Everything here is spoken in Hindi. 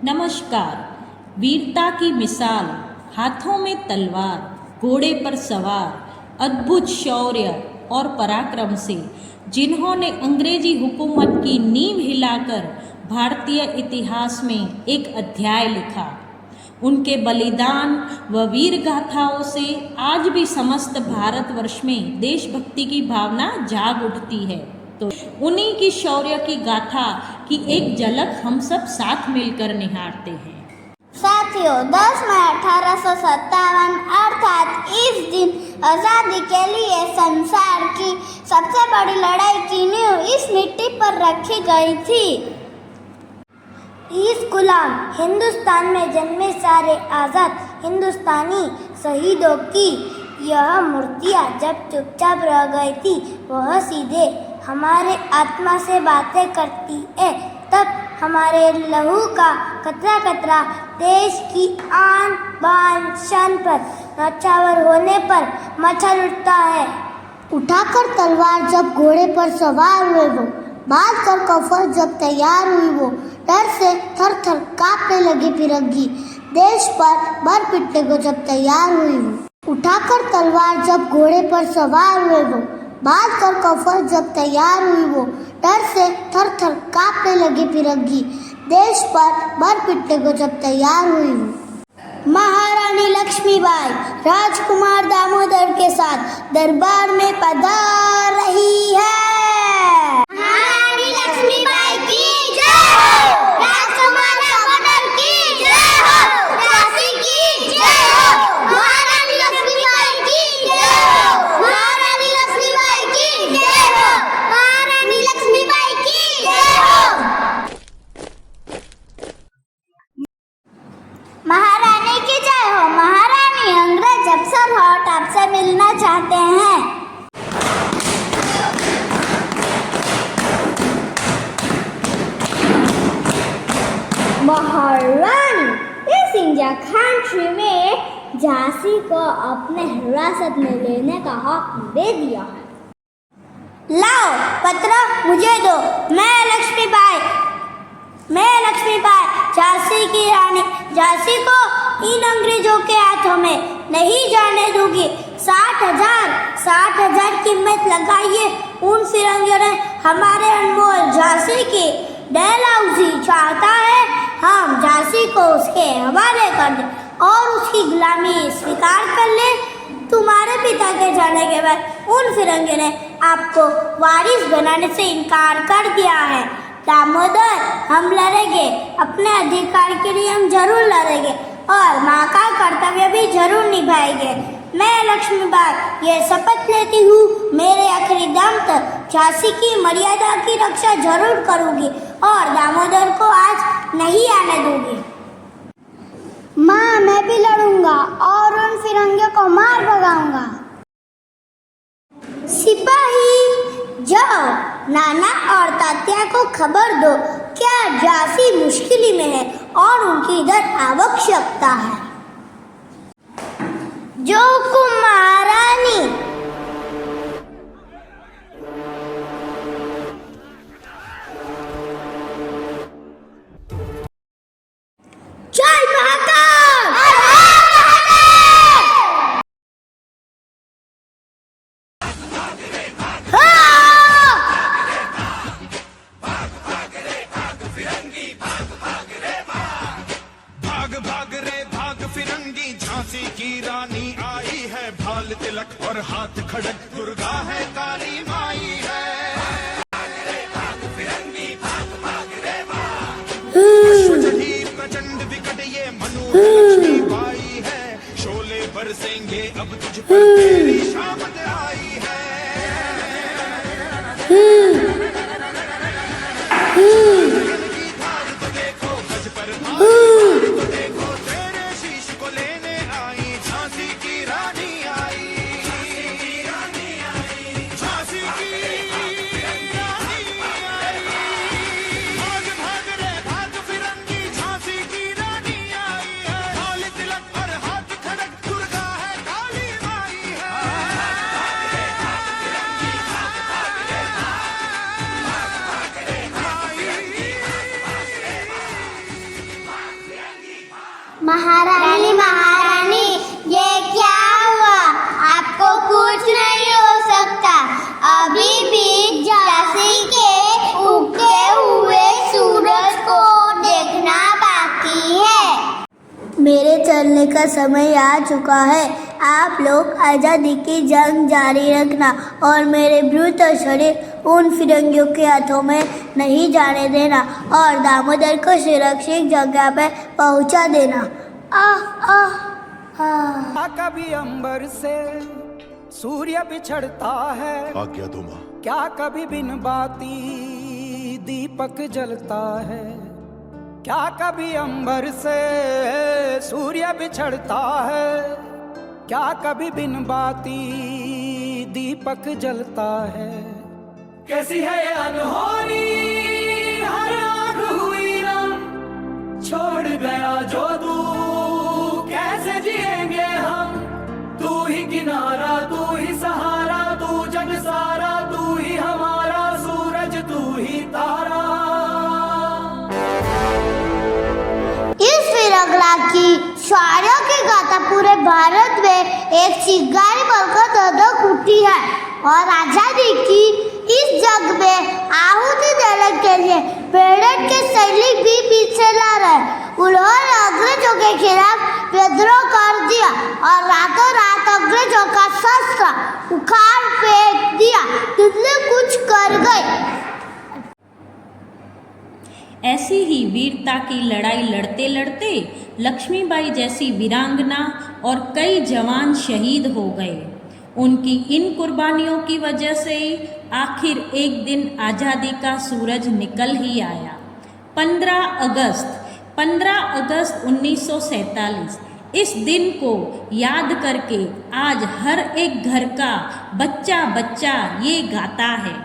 नमस्कार। वीरता की मिसाल, हाथों में तलवार, घोड़े पर सवार, अद्भुत शौर्य और पराक्रम से जिन्होंने अंग्रेजी हुकूमत की नींव हिलाकर भारतीय इतिहास में एक अध्याय लिखा। उनके बलिदान व वीर गाथाओं से आज भी समस्त भारतवर्ष में देशभक्ति की भावना जाग उठती है। तो उन्हीं की शौर्य की गाथा की एक झलक हम सब साथ मिलकर निहारते हैं। साथियों, 10 मई 1857 अर्थात इस दिन आज़ादी के लिए संसार की सबसे बड़ी लड़ाई की नींव इस मिट्टी पर रखी गई थी। इस गुलाम हिंदुस्तान में जन्मे सारे आज़ाद हिंदुस्तानी शहीदों की यह मूर्तियाँ जब चुपचाप रह गई थी, वह सीधे हमारे आत्मा से बातें करती है। तब हमारे लहू का कतरा कतरा देश की आन बान शान पर नौछावर होने पर मचल उठता है। उठाकर तलवार जब घोड़े पर सवार हुए वो, बांध कर कफन जब तैयार हुई वो, डर से थर थर कांपने लगी फिरंगी, देश पर मर पिटने को जब तैयार हुई वो। उठाकर तलवार जब घोड़े पर सवार हुए वो, बांध कर कफन जब तैयार हुई वो, डर से थर थर कांपने लगी फिरंगी, देश पर मर पिटने को जब तैयार हुई वो। महारानी लक्ष्मीबाई राजकुमार दामोदर के साथ दरबार में पधार रही है। महारानी लक्ष्मीबाई की जय हो, राजकुमार दामोदर की जय हो, झांसी की जय हो, महारानी लक्ष्मीबाई की जय हो, महारानी लक्ष्मीबाई की जय हो, महारानी लक्ष्मीबाई की जय हो। महारानी की जय हो। महारानी, अंग्रेज अफसर हॉट आपसे मिलना चाहते हैं। महारानी, इस इंडिया कंट्री में झांसी को अपने हिरासत में लेने का हक दे दिया है। लाओ पत्र मुझे दो। मैं लक्ष्मीबाई झांसी की रानी झांसी को इन अंग्रेजों के हाथों में नहीं जाने दूंगी। 60,000 कीमत लगाइए। उन फिरंगियों ने हमारे अनमोल झांसी की डलहौजी चाहता है, हम झांसी को उसके हवाले कर दें और उसकी गुलामी स्वीकार कर ले। तुम्हारे पिता के जाने के बाद उन फिरंगियों ने आपको वारिस बनाने से इनकार कर दिया है। दामोदर, हम लड़ेंगे, अपने अधिकार के लिए हम जरूर लड़ेंगे और माँ का कर्तव्य भी जरूर निभाएंगे। मैं लक्ष्मीबाई ये शपथ लेती हूँ, मेरे आखिरी दम तक झांसी की मर्यादा की रक्षा जरूर करूँगी और दामोदर को आज नहीं आने दूंगी। माँ, मैं भी लड़ूंगा और उन फिरंगियों को मार भगाऊंगा। सिपाही, जाओ नाना और तात्या को खबर दो, क्या झांसी मुश्किल में है और उनकी इधर आवश्यकता है। जो महारानी। जय महाकाल। झांसी की रानी आई है, भाल तिलक और हाथ खड़क, दुर्गा है काली माई है। प्रचंड विकट ये मनु लक्ष्मीबाई है, शोले बरसेंगे अब तुझ पर, तेरी शामत आई है। की धार तो देखो, गज पर धार तो देखो, तेरे शीश को लेने आई झांसी की रानी आई। झांसी की रानी आई। भाग भाग रे भाग फिरंगी, झांसी की रानी आई है। लाल तिलक और हाथ खड़क, दुर्गा है काली माई है। महारानी महारानी, ये क्या हुआ? आपको कुछ नहीं हो सकता। अभी भी झांसी के उगते हुए सूरज को देखना बाकी है। मेरे चलने का समय आ चुका है। आप लोग आज़ादी की जंग जारी रखना और मेरे मृत शरीर उन फिरंगियों के हाथों में नहीं जाने देना और दामोदर को सुरक्षित जगह पे पहुंचा देना। कभी अंबर से सूर्य बिछड़ता है, आज्ञा दो माँ। क्या कभी बिन बाती दीपक जलता है? क्या कभी अंबर से सूर्य बिछड़ता है? क्या कभी बिन बाती दीपक जलता है? कैसी है ये अनहोनी, हर आँख हुई ना, छोड़ गया जो तू, कैसे जिएंगे हम? तू ही किनारा, तू ही सहारा, तू जग सारा, तू ही हमारा सूरज, तू ही तारा। इस फिरंगला की शायरों की गाथा पूरे भारत में एक चिंगारी बनकर धधक उठी है और आजादी की इस जंग में आहुति देने के लिए ब्रिटेन के सैनिक भी पीछे ला रहे। उन्होंने अंग्रेजों के खिलाफ विद्रोह कर दिया और रातों रात अंग्रेजों का शस्त्र उखाड़ फेंक दिया। दिल्ली कुछ कर गई। ऐसी ही वीरता की लड़ाई लड़ते लड़ते लक्ष्मीबाई जैसी वीरांगना और कई जवान शहीद हो गए। उनकी इन कुर्बानियों की वजह से आखिर एक दिन आज़ादी का सूरज निकल ही आया। 15 अगस्त 1947। इस दिन को याद करके आज हर एक घर का बच्चा बच्चा ये गाता है।